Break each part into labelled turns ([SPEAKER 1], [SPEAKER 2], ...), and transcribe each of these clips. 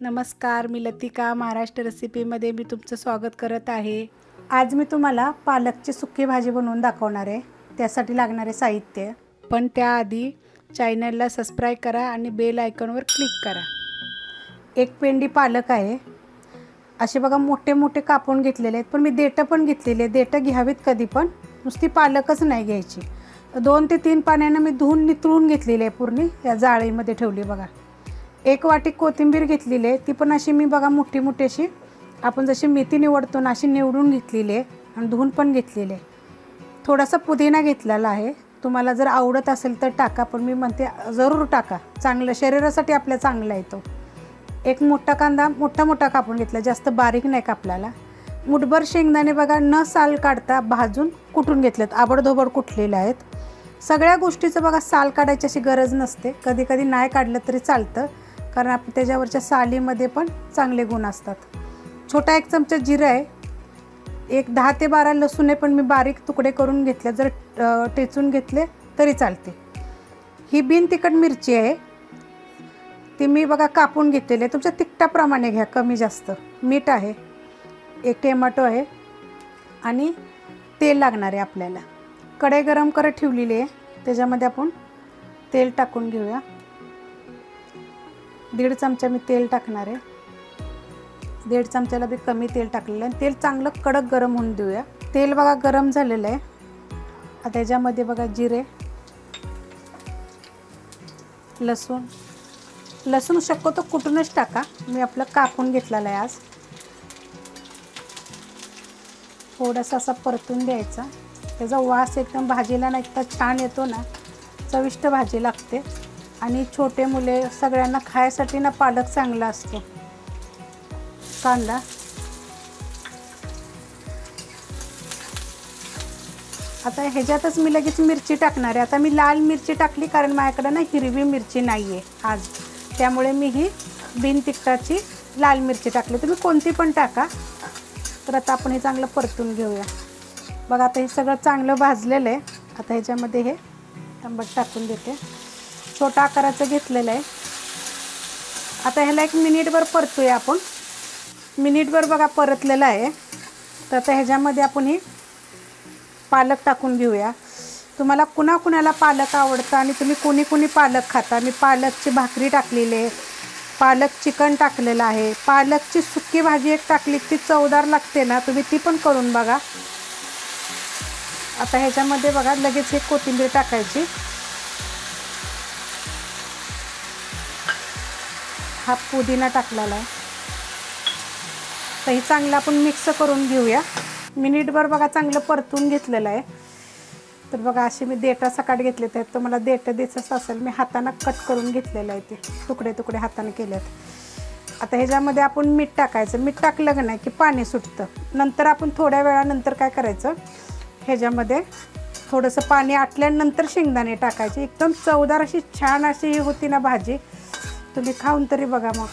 [SPEAKER 1] नमस्कार, मी लतिका महाराष्ट्र रेसिपीमध्ये मी तुमचं स्वागत करत आहे। आज मी तुम्हाला पालकची सुकी भाजी बनवून दाखवणार आहे। त्यासाठी लागणारे साहित्य, पण त्याआधी चॅनलला सबस्क्राइब करा आणि बेल आयकॉनवर क्लिक करा। एक पेंडी पालक आहे, असे बघा मोठे मोठे कापून घेतलेले आहेत, पण मी देठं पण घेतलेले। देठं घ्यावीत कधी पण, नुसती पालकच नाही घ्यायची। 2 ते 3 पाण्याने मी धुवून नितळून घेतलेली आहे, पूर्ण या जाळीमध्ये ठेवली बघा। 1 वाटी कोथिंबीर घेतलेली आहे, ती पण अशी मी बघा मोठी मोठी अशी आपण जशी मेथी निवडतो ना अशी निवडून घेतलेली आहे आणि धुवून पण घेतलेली आहे। थोडासा पुदिना घेतलेला आहे, तुम्हाला जर आवडत असेल तर टाका, पण मी म्हणते जरूर टाका, चांगलं शरीरासाठी आपल्या चांगला आहे तो। एक मोठा कांदा मोठा मोठा कापून घेतला, जास्त बारीक नाही कापलेला। मुठभर शेंगदाणे बघा न साल काढता भाजून कुटून घेतलेत, आबडधोबड कुटलेले आहेत। सगळ्या गोष्टीचं बघा साल काढायची अशी गरज नसते, कधी कधी नाही काढलं तरी चालतं, कारण आपण त्याच्यावरच्या सालीमध्ये पण चांगले गुण असतात। छोटा 1 चमचा जिरं आहे, एक 10 ते 12 लसूण आहे, पण मी बारीक तुकडे करून घेतले, जर टेचून घेतले तरी चालते। ही बिन तिखट मिरची आहे, ती मी बघा कापून घेतलेली आहे, तुमच्या तिखटाप्रमाणे घ्या, कमी जास्त। मीठ आहे, 1 टोमॅटो आहे आणि तेल लागणार आहे आपल्याला। कढई गरम करत ठेवलेली आहे, त्याच्यामध्ये आपण तेल टाकून घेऊया। 1.5 चमचा मी तेल टाकणार आहे, 1.5 चमच्याला बी कमी तेल टाकलेलं आहे। तेल चांगलं कडक गरम होऊन देऊया। तेल बघा गरम झालेलं आहे, आता त्याच्यामध्ये बघा जिरे, लसूण शक्यतो कुटूनच टाका, मी आपलं कापून घेतलेलं आहे आज। थोडासा असा परतून द्यायचा, त्याचा वास एकदम भाजीला ना इतका छान येतो ना, चविष्ट भाजी लागते। आणि छोटे मुले सगळ्यांना खायसाठी ना पालक चांगला असतो। कांदा, आता ह्याच्यातच मी लगेच मिरची टाकणार आहे। आता मी लाल मिरची टाकली, कारण माझ्याकडे ना हिरवी मिरची नाही आहे आज, त्यामुळे मी ही बिन तिखटाची लाल मिरची टाकली, तुम्ही कोणती पण टाका। तर आता आपण हे चांगलं परतून घेऊया। बघा आता हे सगळं चांगलं भाजलेलं आहे, आता ह्याच्यामध्ये हे आंबट टाकून देते, छोटा आकाराचं घेतलेलं आहे। आता ह्याला 1 मिनिटभर परतूया आपण, मिनिटभर बघा परतलेलं आहे। तर आता ह्याच्यामध्ये आपण ही पालक टाकून घेऊया। तुम्हाला कुणाकुणाला पालक आवडतं आणि तुम्ही कोणी पालक खाता। मी पालकची भाकरी टाकलेली आहे, पालक चिकन टाकलेलं आहे, पालकची सुकी भाजी एक टाकली, ती चवदार लागते ना, तुम्ही ती पण करून बघा। आता ह्याच्यामध्ये बघा लगेच एक कोथिंबीर टाकायची, हा पुदिना टाकलेला आहे। तर हे चांगलं आपण मिक्स करून घेऊया। मिनिटभर बघा चांगलं परतून घेतलेलं आहे। तर बघा असे मी देठा सकाट घेतले, तर तुम्हाला देठं द्यायचं असेल, मी हाताने कट करून घेतलेलं आहे, ते तुकडे तुकडे हाताने केलेत। आता ह्याच्यामध्ये आपण मीठ टाकायचं, मीठ टाकलं का नाही की पाणी सुटतं। नंतर आपण थोड्या वेळानंतर काय करायचं, ह्याच्यामध्ये थोडंसं पाणी आटल्यानंतर शेंगदाणे टाकायचे, एकदम चवदार अशी छान अशी होती ना भाजी, तुम्ही खाऊन तरी बघा मग।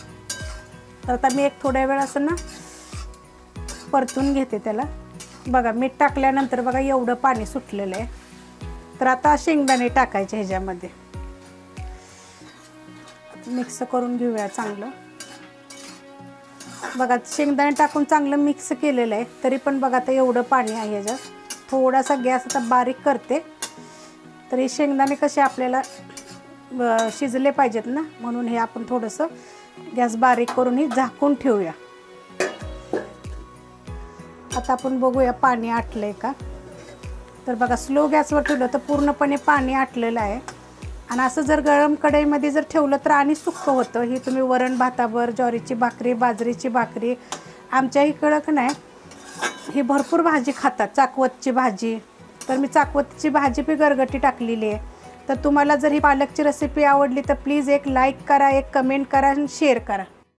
[SPEAKER 1] तर आता मी एक थोड्या वेळ असं ना परतून घेते त्याला, बघा मीठ टाकल्यानंतर बघा एवढं पाणी सुटलेलं आहे। तर आता शेंगदाणे टाकायचे ह्याच्यामध्ये, मिक्स करून घेऊया चांगलं। बघा शेंगदाणे टाकून चांगलं मिक्स केलेलं आहे, तरी पण बघा आता एवढं पाणी आहे ह्याच्यात। थोडासा गॅस आता बारीक करते, तर हे शेंगदाणे कसे आपल्याला शिजले पाहिजेत ना, म्हणून हे आपण थोडंसं गॅस बारीक करून ही झाकून ठेवूया। आता आपण बघूया पाणी आटलंय का। तर बघा स्लो गॅसवर ठेवलं तर पूर्णपणे पाणी आटलेलं आहे, आणि असं जर गरम कढईमध्ये जर ठेवलं तर आणि सुक्क होतं। ही तुम्ही वरण भातावर, ज्वारीची भाकरी, बाजरीची भाकरी, आमच्या इकडं नाही ही भरपूर भाजी खातात, चाकवतची भाजी। तर मी चाकवतची भाजी बी गरगटी टाकलेली आहे। तर तुम्हाला जर ही पालकची रेसिपी आवडली तर प्लीज एक लाईक करा, एक कमेंट करा आणि शेअर करा।